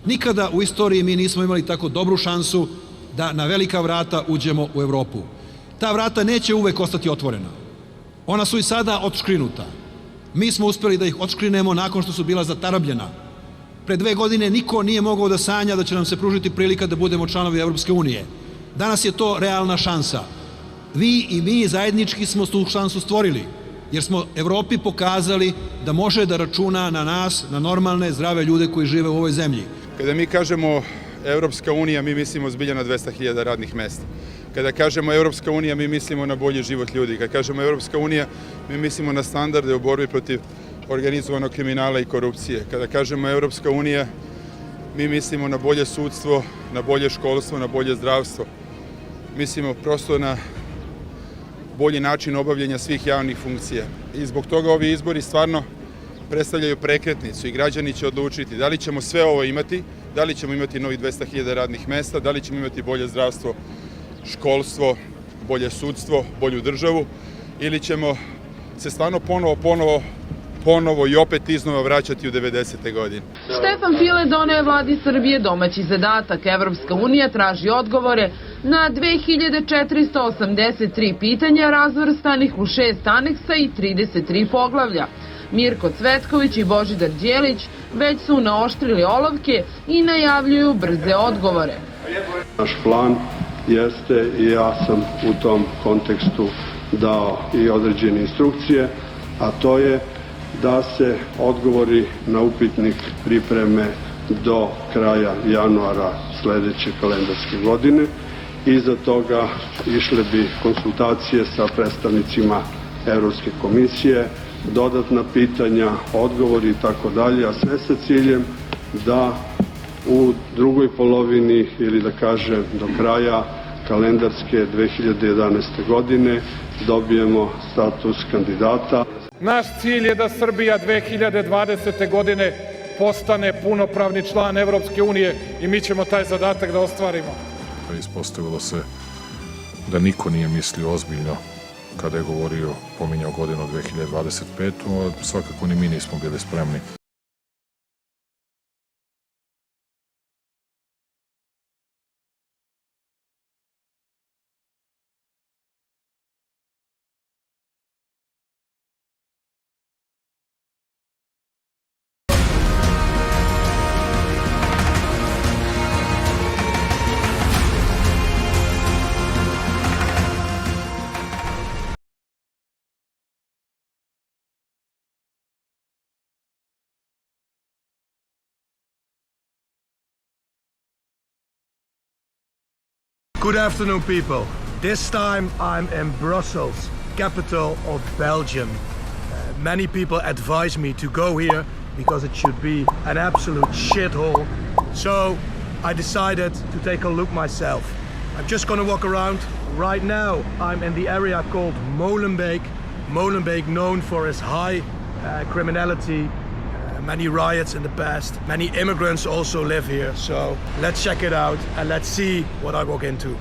Nikada u istoriji mi nismo imali tako dobru šansu da na velika vrata uđemo u Evropu. Ta vrata neće uvek ostati otvorena. Ona su i sada odškrinuta. Mi smo uspeli da ih odškrinemo nakon što su bila zatarabljena. Pre 2 godine niko nije mogao da sanja da će nam se pružiti prilika da budemo članovi Evropske unije. Danas je to realna šansa. Vi i mi zajednički smo tu šansu stvorili, jer smo Evropi pokazali da može da računa na nas, na normalne, zdrave ljude koji žive u ovoj zemlji. Kada mi kažemo Evropska unija, mi mislimo zbilja na 200.000 radnih mesta. Kada kažemo Evropska unija, mi mislimo na bolji život ljudi. Kada kažemo Evropska unija, mi mislimo na standarde u borbi protiv organizovanog kriminala i korupcije. Kada kažemo Evropska unija, mi mislimo na bolje sudstvo, na bolje školstvo, na bolje zdravstvo. Mislimo prosto na bolji način obavljanja svih javnih funkcija. I zbog toga ovi izbori stvarno predstavljaju prekretnicu i građani će odlučiti da li ćemo sve ovo imati, da li ćemo imati novih 200.000 radnih mesta, da li ćemo imati bolje zdravstvo, školstvo, bolje sudstvo, bolju državu, ili ćemo se stvarno ponovo i opet iznova vraćati u 90. godine. Štefan File doneo je vladi Srbije domaći zadatak. Evropska unija traži odgovore na 2483 pitanja razvrstanih u 6 aneksa i 33 poglavlja. Mirko Cvetković i Božidar Đelić već su naoštrili olovke i najavljuju brze odgovore. Naš plan jeste, i ja sam u tom kontekstu dao i određene instrukcije, a to je da se odgovori na upitnik pripreme do kraja januara sledeće kalendarske godine. Iza toga išle bi konsultacije sa predstavnicima Evropske komisije, dodatna pitanja, odgovori i tako dalje, a sve sa ciljem da u drugoj polovini ili da kažem do kraja kalendarske 2011. godine dobijemo status kandidata. Naš cilj je da Srbija 2020. godine postane punopravni član Evropske unije i mi ćemo taj zadatak da ostvarimo. Ispostavilo se da niko nije mislio ozbiljno kada je pominjao godinu 2025. A svakako ni mi nismo bili spremni. Good afternoon, people. This time I'm in Brussels, capital of Belgium. Many people advise me to go here because it should be an absolute shithole. So I decided to take a look myself. I'm just gonna walk around. Right now I'm in the area called Molenbeek. Molenbeek known for its high criminality, many riots in the past. Many immigrants also live here, so let's check it out and let's see what I walk into.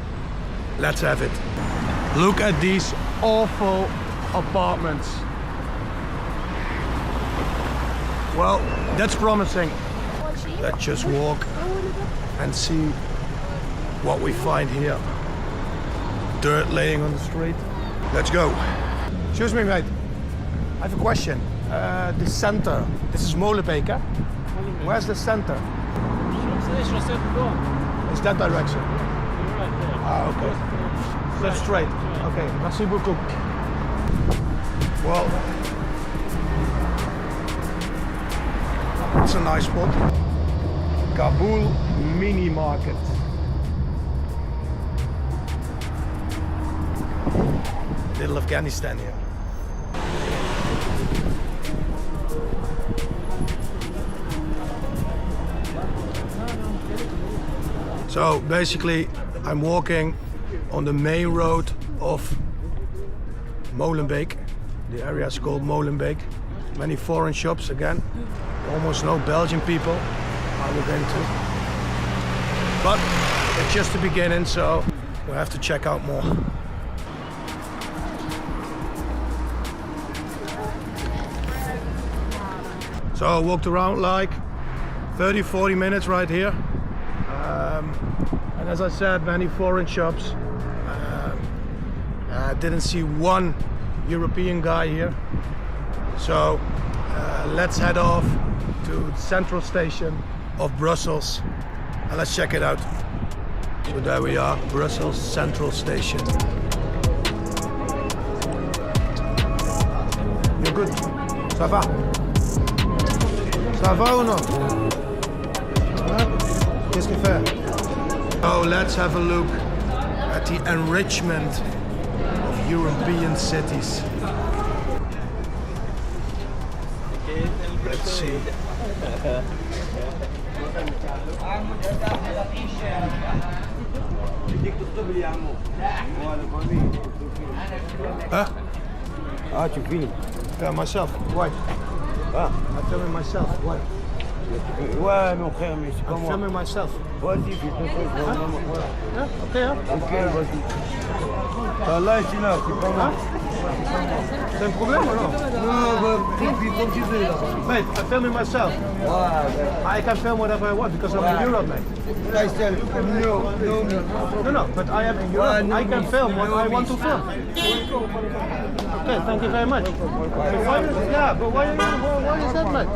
Let's have it. Look at these awful apartments. Well, that's promising. Let's just walk and see what we find here. Dirt laying on the street. Let's go. Excuse me, mate. I have a question. The center. This is Molenbeek, huh? Where's the center? It's that direction. Ah, okay. Let's straight. Okay. Merci beaucoup. Well, it's a nice spot. Kabul mini market. Little Afghanistan here. So basically I'm walking on the main road of Molenbeek. The area is called Molenbeek. Many foreign shops again. Almost no Belgian people I look into. But it's just the beginning, so we'll have to check out more. So I walked around like 30-40 minutes right here. And as I said, many foreign shops. I didn't see one European guy here. So let's head off to the central station of Brussels and let's check it out. So there we are, Brussels Central Station. You're good? Ça va? Ça va ou non? Qu'est-ce que fait? Oh, let's have a look at the enrichment of European cities. Let's see. Huh? Ah, tu filmes? Yeah, myself. Why? Ah, I'm filming myself. Why? ouais, mon frère, mais c'est pas I'm moi. filming myself. Vas-y, fais ton truc. Voilà. Yeah, okay, huh? Ok, vas-y. Ah, là, c'est là, c'est pas moi. C'est un problème ou non? Non, bah, comme tu veux, là. Mate, I'm filming myself. Ouais, I can film whatever I want because I'm in Europe, mate. I said, no. No, but I am in Europe. I can film what I want to film. Okay, thank you very much. Yeah, but why is that, mate?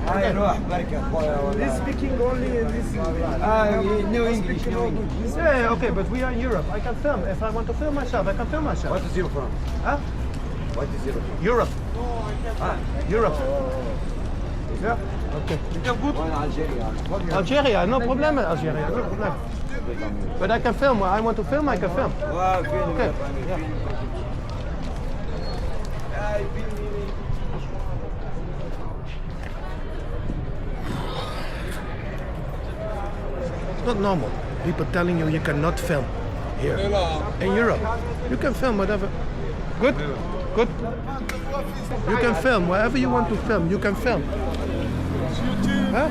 I know, America. This speaking only in this. No English, no English. Yeah, okay, but we are in Europe. I can film. If I want to film myself, I can film myself. What is you from? Huh? What is you from? Europe. Ah, Europe. Yeah. Okay. Algeria. Algeria, no problem with Algeria, no problem. But I can film. I want to film, I can film. Okay. Yeah. It's not normal. People telling you you cannot film here. In Europe, you can film whatever. Good? Good? You can film wherever you want to film. You can film. Huh?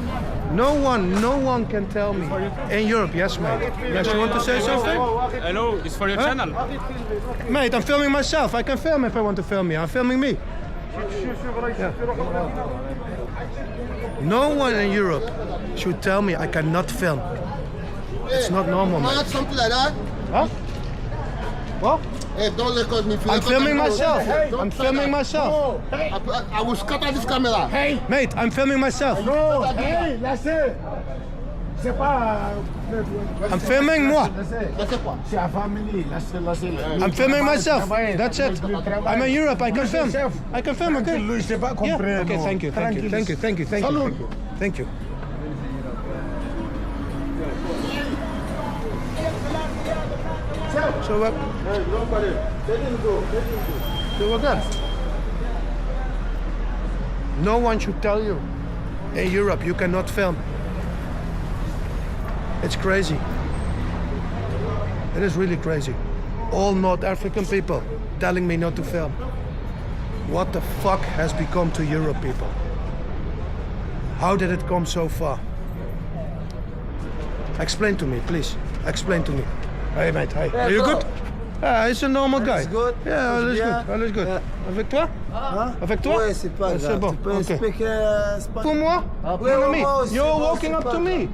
No one can tell me. In Europe, yes, mate. Yes, you want to say something? Hello, it's for your channel. Mate, I'm filming myself. I can film if I want to film me. I'm filming me. Yeah. No one in Europe should tell me I cannot film. It's not normal, man. Something like that. Huh? What? Hey, don't look at me. I'm filming myself. I'm filming myself. I will scatter this camera. Hey. Mate, I'm filming myself. No. Hey, laissez. C'est pas. I'm filming moi. Laissez quoi? C'est la famille. Laissez. I'm filming myself. That's it. I'm in Europe. I can film. I can film. Okay. Yeah. Okay. Thank you. Thank you. Thank you. Thank you. Thank you. Thank you. So what? So what then? No one should tell you. In Europe, you cannot film. It's crazy. It is really crazy. All North African people telling me not to film. What the fuck has become to Europe, people? How did it come so far? Explain to me, please. Explain to me. Hey mate, hi. Are you good? He's a normal guy. good. Yeah, all is good. All is good. Yeah. Avec toi? Avec toi? Ouais, c'est pas grave. C'est bon. Tu peux Okay. expliquer Pour moi? Ouais, Mon ami, moi aussi, you're moi walking aussi, up pas to me.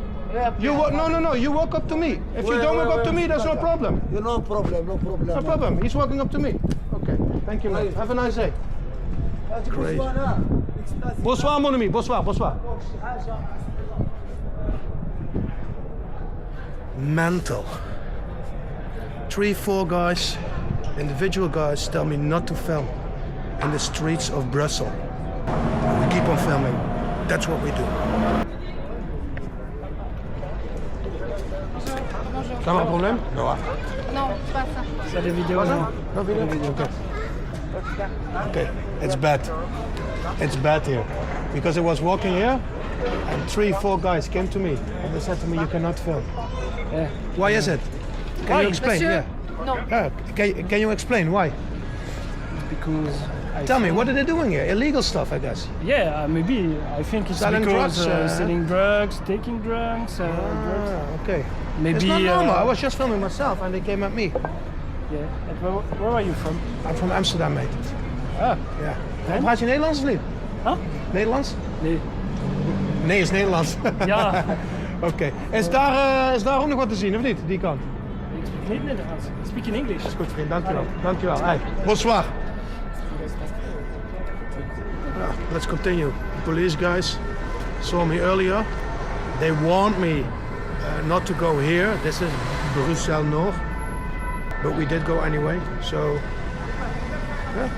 No. You walk up to me. If you Ouais, don't ouais, walk up ouais, to me, c'est there's pas no grave. problem. No problem, no problem. No problem. He's walking up to me. Okay. Thank you, mate. Have a nice day. Great. Bonsoir, mon ami. Bonsoir, bonsoir. Mental. 3-4 guys, individual guys, tell me not to film in the streets of Brussels. We keep on filming. That's what we do. Ça va un problème? Non. Non, pas ça. C'est des vidéos, non? No video? Okay. Okay, it's bad. It's bad here. Because I was walking here and 3-4 guys came to me and they said to me, you cannot film. Yeah. Why is it? Can you explain? Monsieur? Yeah. No. Can you explain why? Because Tell me, what are they doing here? Illegal stuff, I guess. yeah, maybe I think it's Selling because drugs, selling drugs, taking drugs, drugs. Ah, okay. Maybe It's not normal. I was just filming myself and they came at me. Yeah. And where are you from? I'm from Amsterdam, mate. Ah, Ja. En? Praat je Nederlands of niet? Huh? Nederlands? nee. Nee, is Nederlands. Ja. Oké. Is daar ook nog wat te zien, of niet? Die kant? Ik spreek niet Nederlands. Ik spreek in English. Dat is goed, vriend. Dankjewel. Dankjewel. Hey, bonsoir. Let's continue. The police guys saw me earlier. They warned me not to go here. This is Brisel North. But we did go anyway. So, yeah.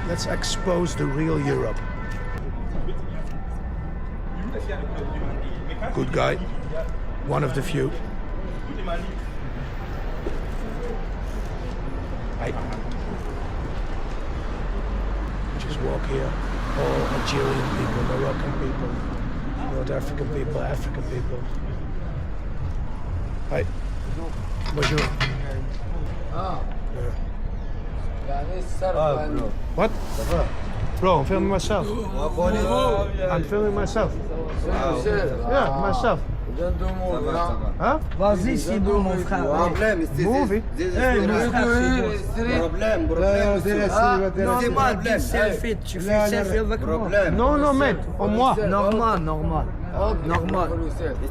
Let's expose the real Europe. Good guy. One of the few. Hey. Just walk here. All Algerian people, Moroccan people, North African people, African people. Hi. Bonjour. Ah. Yeah. What? Bro, I'm filming myself. I'm filming myself. Yeah, myself. Huh? Vas-y, c'est bon, mon frère. Movie? Non, c'est pas du selfie. Tu fais selfie avec moi. No, no, mate. Pour moi. Normal. Normal.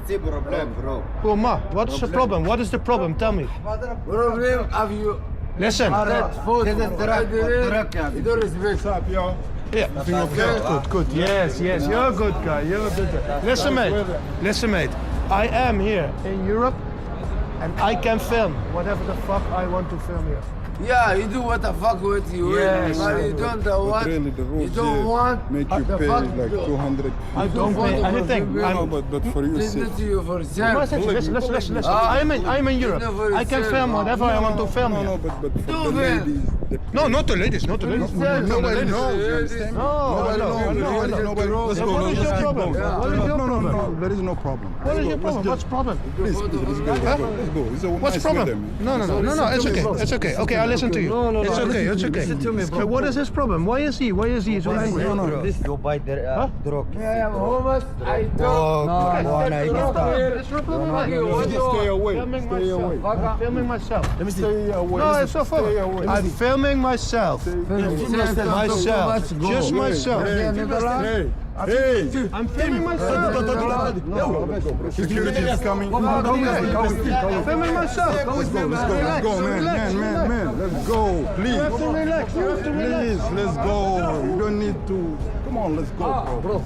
C'est problème, bro. Pour moi. What's the problem? What is the problem? Tell me. Problem have you? Listen. Yeah. Good. Yes. You're a good guy. Listen, mate. I am here in Europe, and I can film whatever the fuck I want to film here. Yeah, you do what the fuck with you. Yes. But you don't want. Really, the rules You don't want. make you the pay fuck like to- 200. I don't pay anything. But for you, Listen to you for Listen. I'm in Europe. I can film whatever I want to film here. but for Do the it. ladies. No, not the ladies. Not the ladies. Nobody knows. You understand? No. Let's go. What is your problem? What is your problem? No. There is no problem. What is your problem? What's the problem? Please, let's go. Let's go. It's a What's nice the problem? weather. No. It's okay. Okay, I listen to you. No. It's okay. Listen to me, bro. So what is his problem? Why is he so angry? You buy the drug. Yeah, Muhammad, I don't. What's your problem? Stay away. Stay away. I'm filming myself. Let me stay away. No, it's so fun. I'm filming myself. Just myself. Hey. I'm filming myself. Security is coming. I'm filming myself. Let's go, man. Let's go, please. You have to relax. Please, let's go. You don't need to. Come on, let's go, bro.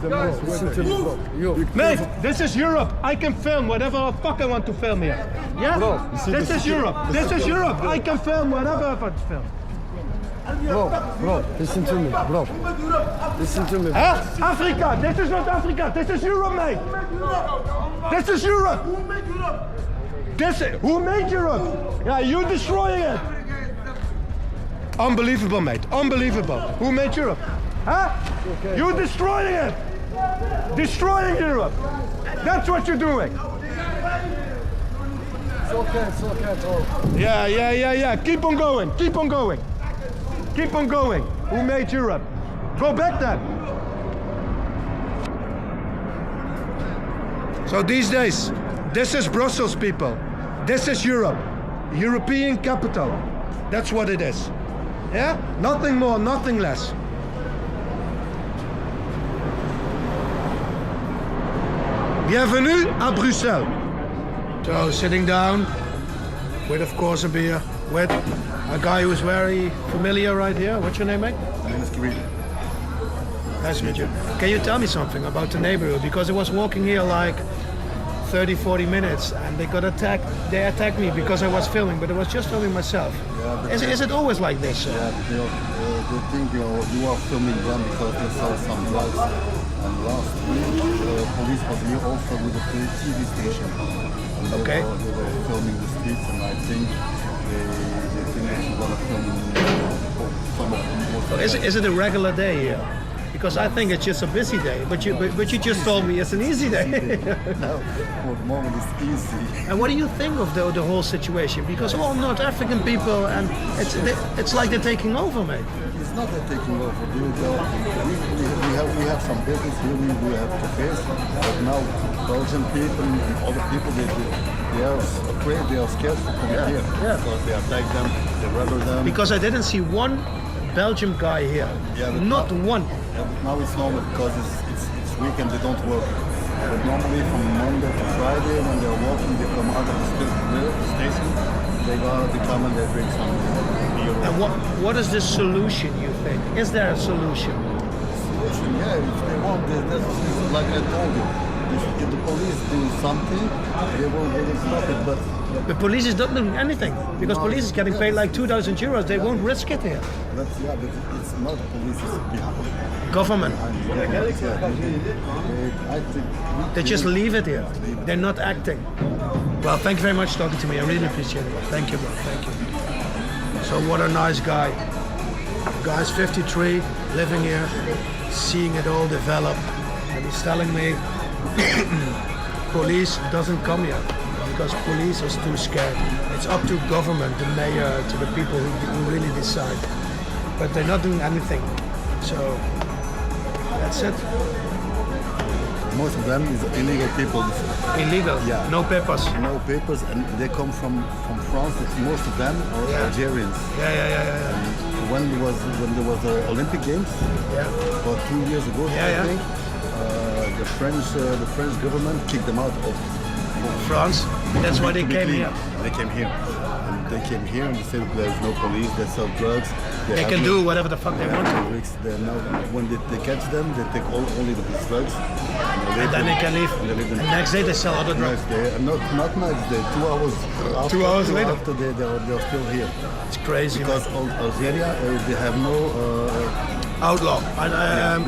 Mate, this is Europe. I can film whatever the fuck I want to film here. Yeah? This is Europe. I can film whatever I want to film. Bro, listen to me, bro. Listen to me. Huh? Africa. This is not Africa. This is Europe, mate. This is Europe. Who made Europe? Yeah, you destroying it. Unbelievable, mate. Unbelievable. Who made Europe? Huh? You destroying it. Destroying Europe. That's what you're doing. It's okay, bro. Yeah. Keep on going. Who made Europe? Go back then. So these days, this is Brussels, people. This is Europe. European capital. That's what it is. Yeah? Nothing more, nothing less. Bienvenue à Bruxelles. So sitting down with, of course, a beer with a guy who's very familiar right here. What's your name, mate? My name is Kirill. Nice to meet you. Can you tell me something about the neighborhood? Because I was walking here like 30, 40 minutes and they attacked me because I was filming, but I was just filming myself. Yeah, Is it always like this? Yeah, they think you are filming them because they saw some drugs. And last week, police was here also with the TV station. And Okay. They were filming the streets, and I think they think they're going to film some of them. Is it a regular day here? Because I think it's just a busy day, but you just told me it's an easy day. No, for the moment it's easy. And what do you think of the whole situation? Because all North African people, and it's like they're taking over, mate. It's not that taking over. We have some business here, we have to face. But now Belgian people and other people, they are afraid, they are scared to come here. Yeah. Because they attack them, they rebel them. Because I didn't see one Belgian guy here. Yeah, but Not one. Yeah, but now it's normal because it's weekend they don't work. But normally from Monday to Friday when they're working, they come out of the station, they come and they drink some beer. And what is the solution, you think? Is there a solution? Solution, yeah, if they want, that's like I told you. If the police do something, they will stop it, but the police is not doing anything because police is getting paid like 2,000 euros. They won't risk it here. But it's not police, it's people. Government. I think they just leave it here. They're not acting. Well, thank you very much for talking to me. I really appreciate it. Thank you, bro. Thank you. So what a nice guy. Guy's 53, living here, seeing it all develop, and he's telling me police doesn't come here because police is too scared. It's up to government, the mayor, to the people who really decide. But they're not doing anything. So that's it. Most of them is illegal people. Illegal? Yeah. No papers? No papers, and they come from France. Most of them are Algerians. Yeah. And when there was the Olympic Games, about 2 years ago, I think, the French government kicked them out of France. That's why they came here. They came here. And they came here and they said there's no police, they sell drugs. They can do whatever the fuck they want. When they catch them, they take only the drugs. And then they can leave. And next day they sell other drugs. Not next day, 2 hours after. 2 hours later? After they're still here. It's crazy. Because Algeria, they have no... outlaw.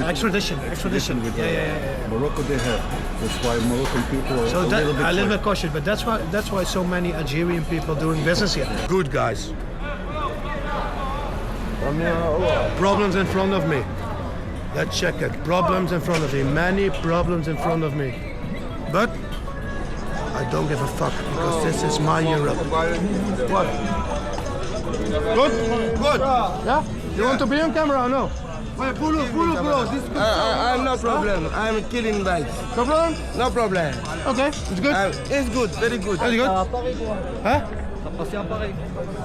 Extradition. With Morocco they have. That's why Moroccan people are a little bit cautious, but that's why so many Algerian people doing business here. Good guys. Problems in front of me. Let's check it. Problems in front of me. Many problems in front of me. But I don't give a fuck because this is my Europe. What? Good? Yeah? You want to be on camera or no? Bro. I'm no problem. I'm killing bikes. No problem? No problem. Okay, it's good. It's good, very good. Very good. Hein? Passé à Paris.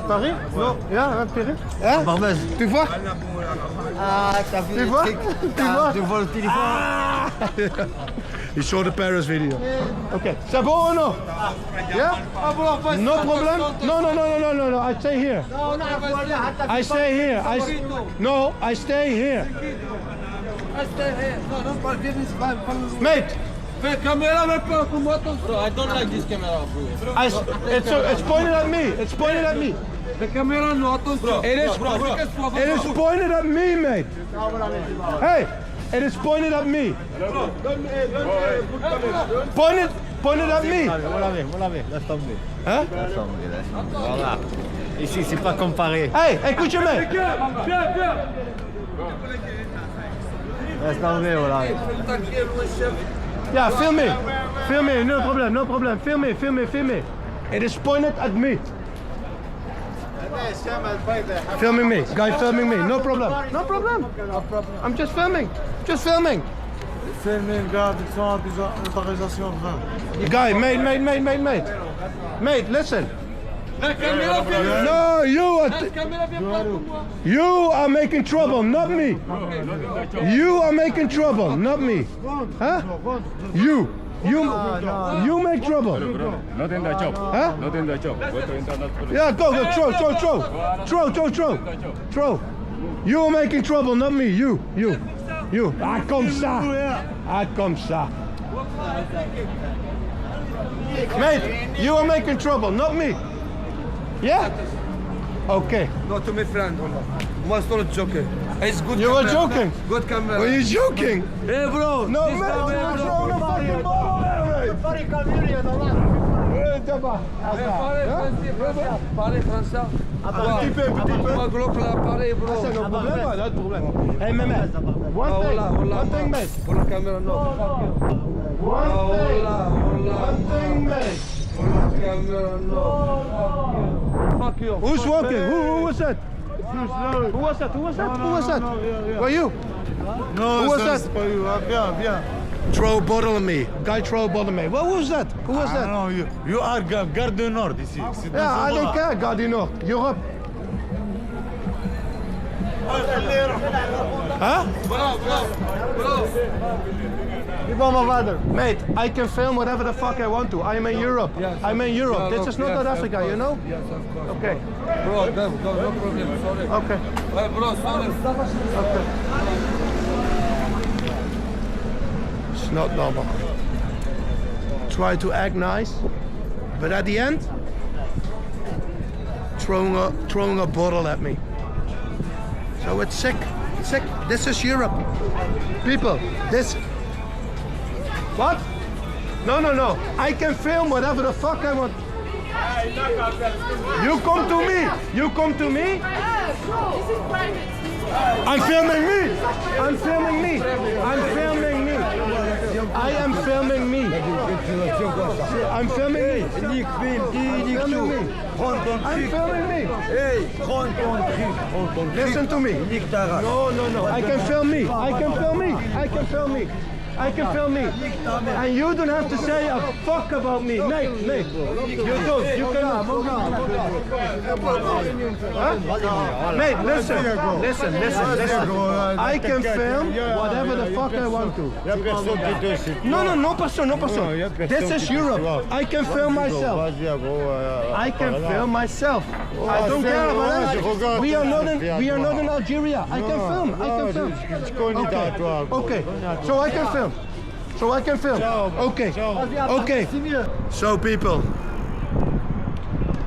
Paris? Non. Yeah, à Paris. Hein? Barbès. Tu vois? Ah, t'as vu tu vois? Tu vois le téléphone? He showed the Paris video. Okay. C'est bon ou non? Yeah? No problem? No. I stay here. I stay here. I stay here. Mate. Bro, I don't like this camera, bro. It's pointed at me. It's pointed at me. The camera not bro. It is pointed at me, mate. Hey, it is pointed at me. Pointed at me. Voilà, laisse tomber. Hein? Laisse tomber. Voilà. Ici, c'est pas comparé. Hey, écoute-moi. Viens. Laisse tomber, voilà. Yeah, film me, no problem, film me. It is pointed at me. Filming me, guy filming me, no problem. I'm just filming. Filming, regarde, ils sont en autorisation. Guy, mate, listen. No, you are making trouble, not me. You are making trouble, not me. Huh? You make trouble. Not in the job. Huh? Not in the job. Yeah, go, throw. You are making trouble, not me. You. Ah, comme ça. Mate, you are making trouble, not me. Yeah? Okay. Not to my friend. Was not joking. It's good. You were joking? Good camera. Were you joking? Hey, bro. No, man. No fucking ball. Parlez français. Petit peu. Pas gros parler, bro. Ah, c'est no problème. Hey, mate. One thing, mate. Pour la caméra, no. One thing, mate. Fuck you. Who's walking? Who was that? Who was that? Were you? No, who was that? Viens. Throw a bottle at me. Guy throw a bottle at me. Well, who was that? No, you are Gare du Nord ici. Yeah, I don't care, Gare du Nord. Europe. Huh? Bro. Mate, I can film whatever the fuck I want to. I'm in Europe. I'm in Europe. This is not South Africa, you know? Yes, of course. Okay. Bro, no problem, sorry. Okay. Bro, sorry. Okay. It's not normal. Try to act nice, but at the end, throwing a bottle at me. So it's sick. It's sick. This is Europe. People, this... What? No. I can film whatever the fuck I want. You come to me. You come to me. This is private. I'm filming me. I'm filming me. I'm filming me. I am filming me. I'm filming me. I'm filming me. Listen to me. No. I can film me. I can film me. I can film me. I can film me. And you don't have to say a fuck about me. Mate. You don't. You cannot. Huh? Mate, listen. I can film whatever the fuck I want to. No person. This is Europe. I can film myself. I can film myself. I don't care about that. We are not in Algeria. I can film. Okay. So I can film. Okay. So people,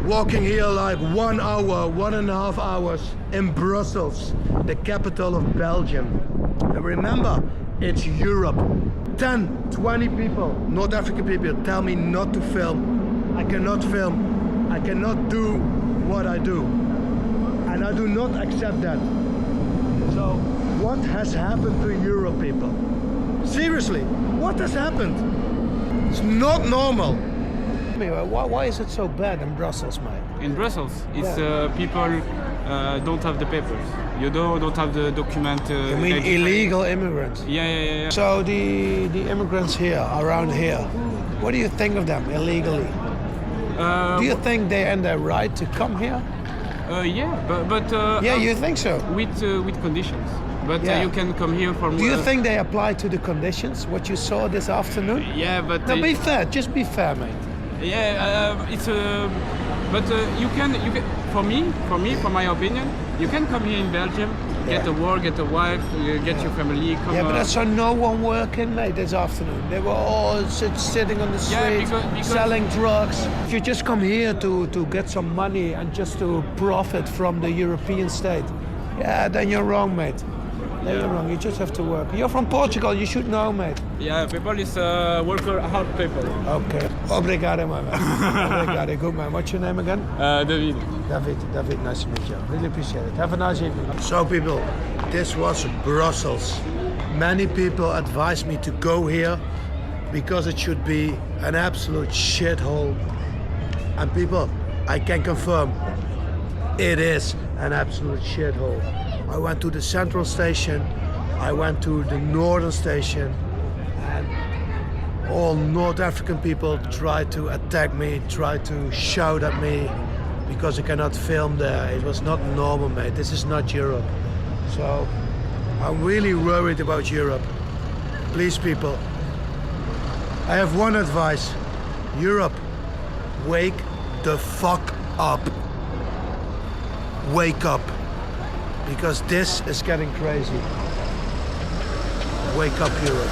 walking here like 1 hour, 1.5 hours in Brussels, the capital of Belgium. And remember, it's Europe. 10, 20 people, North African people, tell me not to film. I cannot film. I cannot do what I do. And I do not accept that. So, what has happened to Europe, people? Seriously, what has happened? It's not normal. Why is it so bad in Brussels, mate? In Brussels, it's people don't have the papers. You don't have the document. You mean illegal immigrants? Yeah. So the immigrants here, around here, what do you think of them illegally? Do you think they're in their right to come here? But yeah, you think so? With conditions. But you can come here for more. Do you think they apply to the conditions, what you saw this afternoon? Yeah, but... No, be fair. Just be fair, mate. Yeah, but you can, for my opinion, you can come here in Belgium, get a work, get a wife, get your family. But I saw no one working, mate, this afternoon. They were all sitting on the street, because selling drugs. If you just come here to get some money and just to profit from the European state, then you're wrong, mate. You're wrong. You just have to work. You're from Portugal. You should know, mate. Yeah, people is hard people. Okay. Obrigado, my man. Obrigado. Good man. What's your name again? David. David. Nice to meet you. Really appreciate it. Have a nice evening. So, people, this was Brussels. Many people advised me to go here because it should be an absolute shithole. And people, I can confirm, it is an absolute shithole. I went to the central station, I went to the northern station, and all North African people tried to attack me, tried to shout at me because I cannot film there. It was not normal, mate. This is not Europe. So I'm really worried about Europe. Please, people, I have one advice. Europe, wake the fuck up. Wake up. Because this is getting crazy. Wake up, Europe.